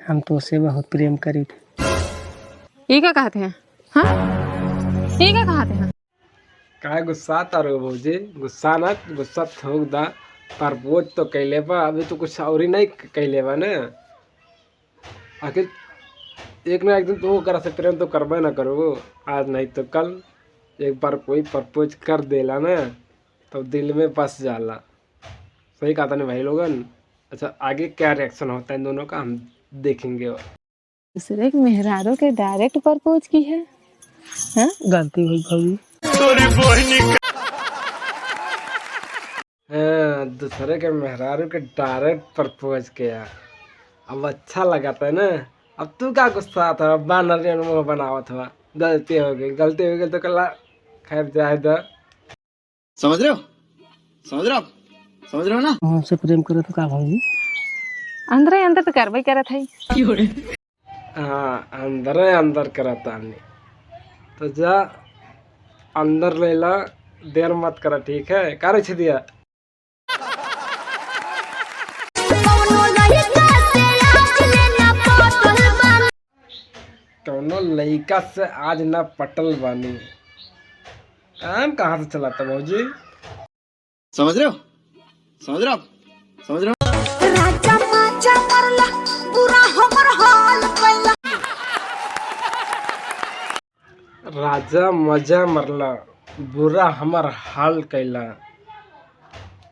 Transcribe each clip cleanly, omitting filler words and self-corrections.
हम तो उससे बहुत प्रेम करी थे। ये क्या कहते हैं? हाँ, ये क्या कहते हैं? काय गुस्सा तारो भौजी, गुस्सा ना, गुस्सा थोक दा। प्रपोज तो कैले बा, अभी तो कुछ और ही नहीं कैले बा ना। आखिर एक ना एक दिन तो करा से प्रेम तो करबे ना करो, आज नहीं तो कल। एक बार कोई प्रपोज कर देला ना तो दिल में बस जाला। सही कहा था ना भाई लोगन। अच्छा, आगे क्या रिएक्शन होता है इन दोनों का हम देखेंगे। दूसरे के मेहरारू के डायरेक्ट प्रपोज की है? हाँ? गलती हुई भाभी। हाँ, दूसरे के मेहरारू के डायरेक्ट प्रपोज किया। अब अच्छा लगा था ना। अब तू क्या गुस्सा था, बानर मुंह बनावा था। गलती हो गई तो कल खैर जाए तो। समझ रहे हो? समझ रहे हो आप? समझ रहे हो ना? हमसे प्रेम करे तो का भाभी? अंदर तो कार्रवाई करत है। हाँ, अंदर करता नहीं तो जा अंदर ले ला, देर मत करा, ठीक है? कार्य छ दिया कौनो लड़का से आज ना पटल बानी। काम कहाँ से चलाता भौजी? समझ रहे हो? समझ रहे हो आप? समझ रहे हो? राजा मजा मरला, बुरा हमार हाल कैला।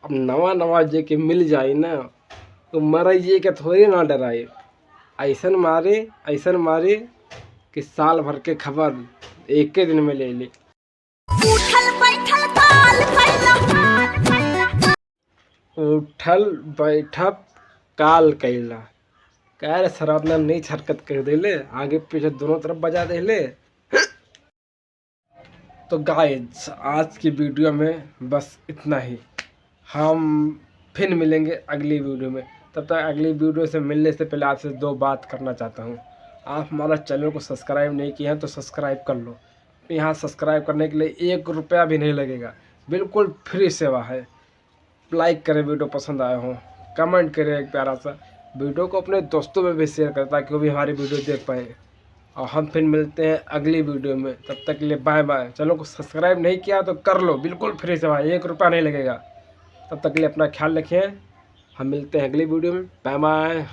अब नवा जे के मिल जाई ना तो मर जे के थोड़ी ना डराई। ऐसन मारी कि साल भर के खबर एक दिन में ले ली। उठल बैठब काल कैला। कह शराब ना नहीं हरकत कर देले, आगे पीछे दोनों तरफ बजा देले। तो गाइस, आज की वीडियो में बस इतना ही। हम फिर मिलेंगे अगली वीडियो में। तब तक अगली वीडियो से मिलने से पहले आपसे दो बात करना चाहता हूँ। आप हमारा चैनल को सब्सक्राइब नहीं किए हैं तो सब्सक्राइब कर लो। यहाँ सब्सक्राइब करने के लिए 1 रुपया भी नहीं लगेगा, बिल्कुल फ्री सेवा है। लाइक करें वीडियो पसंद आया हो, कमेंट करें एक प्यारा सा, वीडियो को अपने दोस्तों में भी शेयर करें ताकि वो भी हमारी वीडियो देख पाएँ। और हम फिर मिलते हैं अगली वीडियो में। तब तक के लिए बाय बाय। चैनल को सब्सक्राइब नहीं किया तो कर लो, बिल्कुल फ्री सेवा, 1 रुपया नहीं लगेगा। तब तक के लिए अपना ख्याल रखें। हम मिलते हैं अगली वीडियो में। Bye bye.